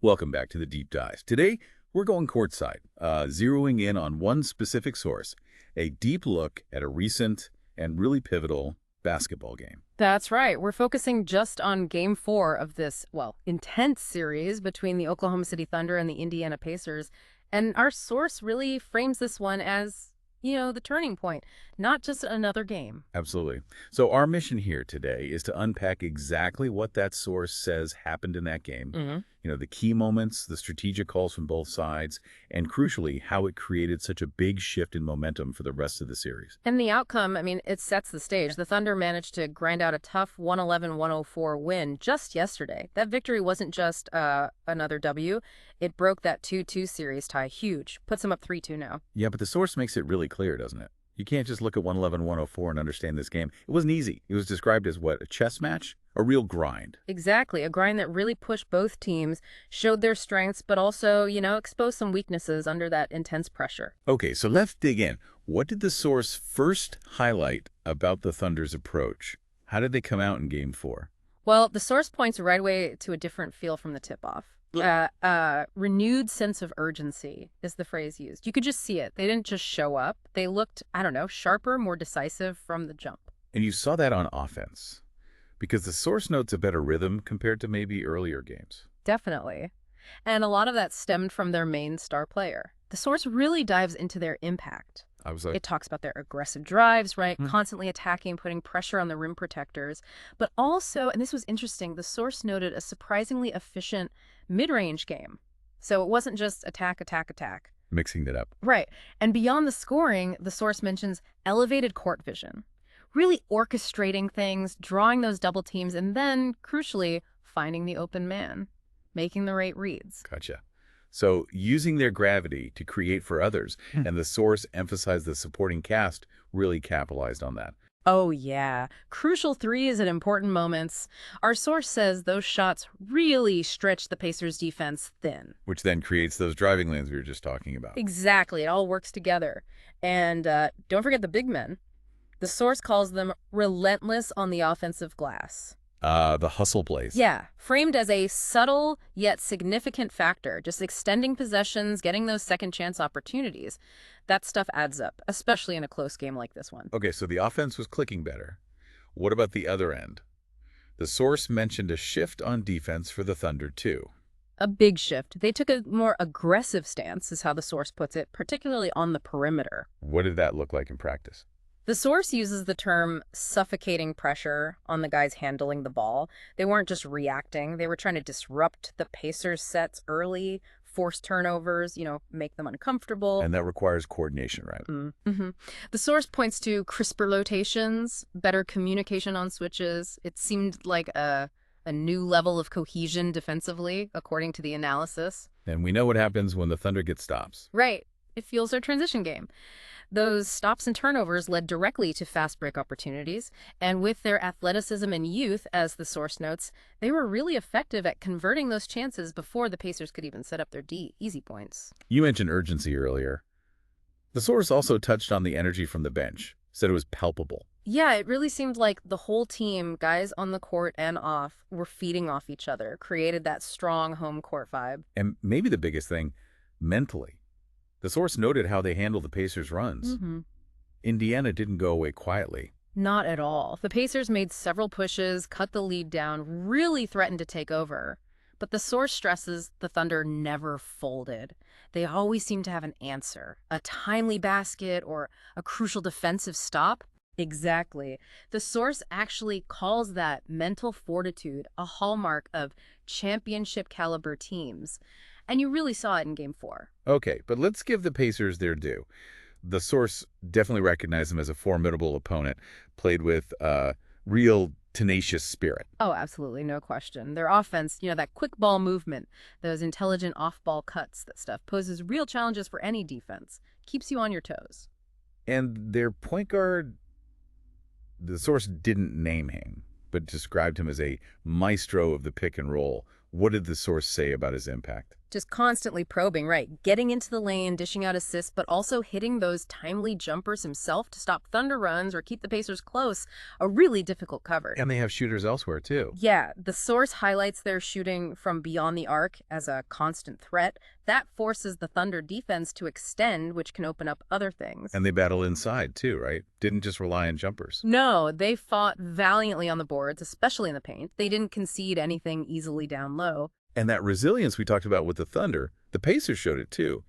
Welcome back to the Deep Dive. Today, we're going courtside, zeroing in on one specific source, a deep look at a recent and really pivotal basketball game. That's right. We're focusing just on game 4 of this, intense series between the Oklahoma City Thunder and the Indiana Pacers. And our source really frames this one as, the turning point, not just another game. Absolutely. So our mission here today is to unpack exactly what that source says happened in that game, the key moments, the strategic calls from both sides, and crucially, how it created such a big shift in momentum for the rest of the series. And the outcome, it sets the stage. The Thunder managed to grind out a tough 111-104 win just yesterday. That victory wasn't just another W. It broke that 2-2 series tie huge. Puts them up 3-2 now. Yeah, but the source makes it really clear, doesn't it? You can't just look at 111-104 and understand this game. It wasn't easy. It was described as what, a chess match? A real grind. Exactly. A grind that really pushed both teams, showed their strengths, but also, exposed some weaknesses under that intense pressure. Okay, so let's dig in. What did the source first highlight about the Thunder's approach? How did they come out in Game 4? Well, the source points right away to a different feel from the tip-off. Renewed sense of urgency is the phrase used. You could just see it. They didn't just show up. They looked, sharper, more decisive from the jump. And you saw that on offense, because the source notes a better rhythm compared to maybe earlier games. Definitely. And a lot of that stemmed from their main star player. The source really dives into their impact. It talks about their aggressive drives, right? Constantly attacking, putting pressure on the rim protectors. But also, and this was interesting, the source noted a surprisingly efficient mid-range game. So it wasn't just attack, attack, attack. Mixing it up. Right. And beyond the scoring, the source mentions elevated court vision. Really orchestrating things, drawing those double teams, and then, crucially, finding the open man, making the right reads. Gotcha. So using their gravity to create for others, and the source emphasized the supporting cast really capitalized on that. Oh, yeah. Crucial threes at important moments. Our source says those shots really stretch the Pacers' defense thin. Which then creates those driving lanes we were just talking about. Exactly. It all works together. And don't forget the big men. The source calls them relentless on the offensive glass. The hustle plays. Yeah, framed as a subtle yet significant factor, just extending possessions, getting those second chance opportunities. That stuff adds up, especially in a close game like this one. Okay, so the offense was clicking better. What about the other end? The source mentioned a shift on defense for the Thunder, too. A big shift. They took a more aggressive stance, is how the source puts it, particularly on the perimeter. What did that look like in practice? The source uses the term suffocating pressure on the guys handling the ball. They weren't just reacting. They were trying to disrupt the Pacers' sets early, force turnovers, make them uncomfortable. And that requires coordination, right? Mm-hmm. The source points to crisper rotations, better communication on switches. It seemed like a new level of cohesion defensively, according to the analysis. And we know what happens when the Thunder get stops. Right. It fuels their transition game. Those stops and turnovers led directly to fast break opportunities, and with their athleticism and youth, as the source notes, they were really effective at converting those chances before the Pacers could even set up their easy points. You mentioned urgency earlier. The source also touched on the energy from the bench, said it was palpable. Yeah, it really seemed like the whole team, guys on the court and off, were feeding off each other, created that strong home court vibe. And maybe the biggest thing, mentally. The source noted how they handled the Pacers' runs. Indiana didn't go away quietly. Not at all. The Pacers made several pushes, cut the lead down, really threatened to take over. But the source stresses the Thunder never folded. They always seemed to have an answer, a timely basket or a crucial defensive stop. Exactly. The source actually calls that mental fortitude a hallmark of championship-caliber teams. And you really saw it in Game 4. Okay, but let's give the Pacers their due. The source definitely recognized them as a formidable opponent, played with real tenacious spirit. Oh, absolutely, no question. Their offense, that quick ball movement, those intelligent off-ball cuts, that stuff poses real challenges for any defense. Keeps you on your toes. And their point guard, the source didn't name him, but described him as a maestro of the pick and roll. What did the source say about his impact? Just constantly probing, right? Getting into the lane, dishing out assists, but also hitting those timely jumpers himself to stop Thunder runs or keep the Pacers close. A really difficult cover. And they have shooters elsewhere, too. Yeah, the source highlights their shooting from beyond the arc as a constant threat. That forces the Thunder defense to extend, which can open up other things. And they battle inside, too, right? Didn't just rely on jumpers. No, they fought valiantly on the boards, especially in the paint. They didn't concede anything easily down low. And that resilience we talked about with the Thunder, the Pacers showed it too.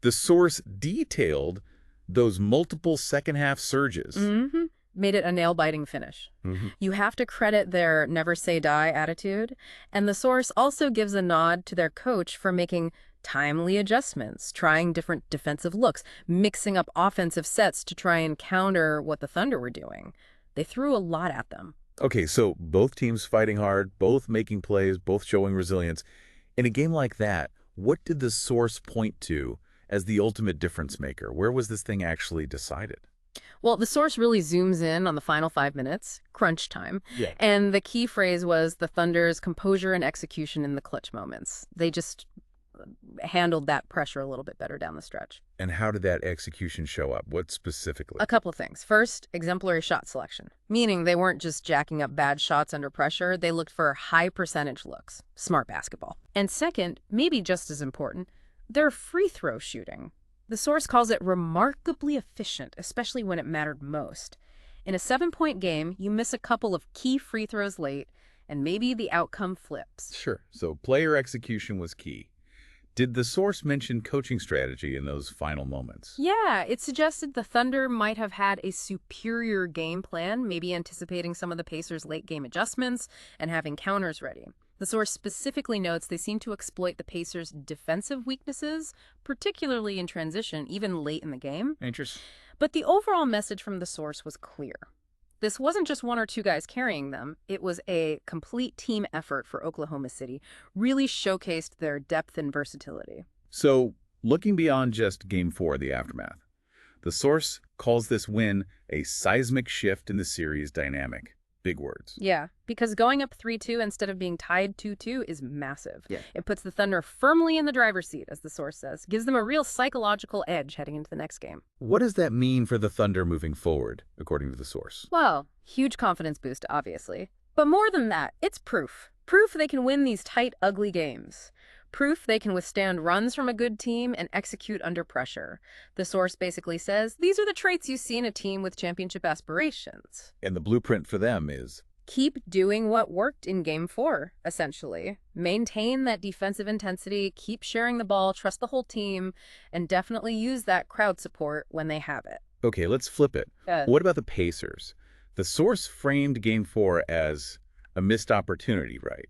The source detailed those multiple second-half surges. Made it a nail-biting finish. You have to credit their never-say-die attitude. And the source also gives a nod to their coach for making timely adjustments, trying different defensive looks, mixing up offensive sets to try and counter what the Thunder were doing. They threw a lot at them. Okay, so both teams fighting hard, both making plays, both showing resilience. In a game like that, what did the source point to as the ultimate difference maker? Where was this thing actually decided? Well, the source really zooms in on the final 5 minutes, crunch time. Yeah. And the key phrase was the Thunder's composure and execution in the clutch moments. They just handled that pressure a little bit better down the stretch. And how did that execution show up? What specifically? A couple of things. First, exemplary shot selection, meaning they weren't just jacking up bad shots under pressure. They looked for high percentage looks. Smart basketball. And second, maybe just as important, their free throw shooting. The source calls it remarkably efficient, especially when it mattered most. In a 7-point game, you miss a couple of key free throws late, and maybe the outcome flips. Sure. So player execution was key. Did the source mention coaching strategy in those final moments? Yeah, it suggested the Thunder might have had a superior game plan, maybe anticipating some of the Pacers' late-game adjustments and having counters ready. The source specifically notes they seem to exploit the Pacers' defensive weaknesses, particularly in transition, even late in the game. Interesting. But the overall message from the source was clear. This wasn't just one or two guys carrying them. It was a complete team effort for Oklahoma City, really showcased their depth and versatility. So, looking beyond just Game 4, the aftermath, the source calls this win a seismic shift in the series dynamic. Big words. Yeah, because going up 3-2 instead of being tied 2-2 is massive. Yeah. It puts the Thunder firmly in the driver's seat, as the source says. Gives them a real psychological edge heading into the next game. What does that mean for the Thunder moving forward, according to the source? Well, huge confidence boost, obviously. But more than that, it's proof. Proof they can win these tight, ugly games. Proof they can withstand runs from a good team and execute under pressure. The source basically says, these are the traits you see in a team with championship aspirations. And the blueprint for them is? Keep doing what worked in Game 4, essentially. Maintain that defensive intensity, keep sharing the ball, trust the whole team, and definitely use that crowd support when they have it. Okay, let's flip it. What about the Pacers? The source framed Game 4 as a missed opportunity, right?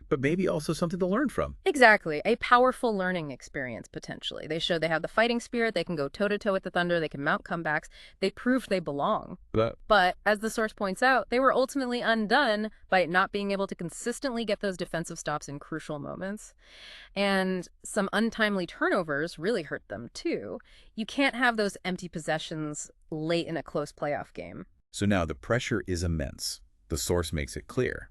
But maybe also something to learn from. Exactly. A powerful learning experience, potentially. They showed they have the fighting spirit, they can go toe-to-toe with the Thunder, they can mount comebacks. They proved they belong. But, as the source points out, they were ultimately undone by not being able to consistently get those defensive stops in crucial moments. And some untimely turnovers really hurt them, too. You can't have those empty possessions late in a close playoff game. So now the pressure is immense. The source makes it clear.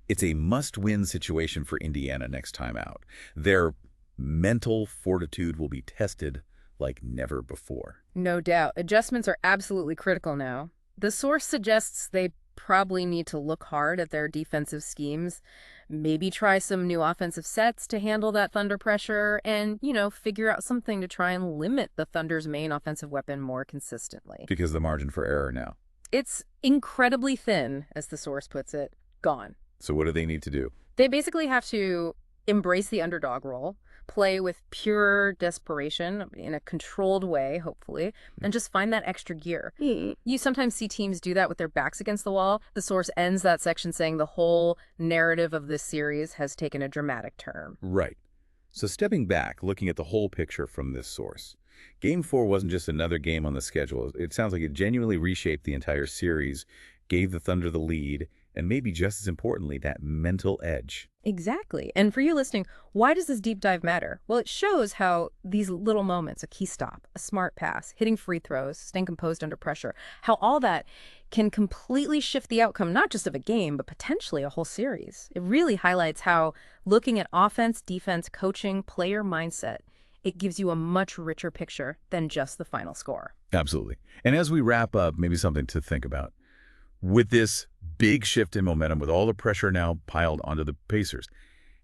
It's a must-win situation for Indiana next time out. Their mental fortitude will be tested like never before. No doubt. Adjustments are absolutely critical now. The source suggests they probably need to look hard at their defensive schemes, maybe try some new offensive sets to handle that Thunder pressure, and, figure out something to try and limit the Thunder's main offensive weapon more consistently. Because the margin for error now. It's incredibly thin, as the source puts it. Gone. So what do they need to do? They basically have to embrace the underdog role, play with pure desperation in a controlled way, hopefully, and just find that extra gear. You sometimes see teams do that with their backs against the wall. The source ends that section saying the whole narrative of this series has taken a dramatic turn. Right. So stepping back, looking at the whole picture from this source, Game 4 wasn't just another game on the schedule. It sounds like it genuinely reshaped the entire series, gave the Thunder the lead, and maybe just as importantly, that mental edge. Exactly. And for you listening, why does this deep dive matter? Well, it shows how these little moments, a key stop, a smart pass, hitting free throws, staying composed under pressure, how all that can completely shift the outcome, not just of a game, but potentially a whole series. It really highlights how looking at offense, defense, coaching, player mindset, it gives you a much richer picture than just the final score. Absolutely. And as we wrap up, maybe something to think about. With this big shift in momentum, with all the pressure now piled onto the Pacers,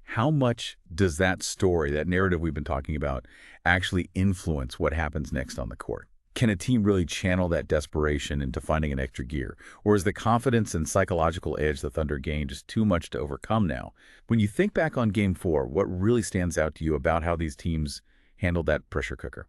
how much does that story, that narrative we've been talking about, actually influence what happens next on the court? Can a team really channel that desperation into finding an extra gear? Or is the confidence and psychological edge the Thunder gained just too much to overcome now? When you think back on Game 4, what really stands out to you about how these teams handled that pressure cooker?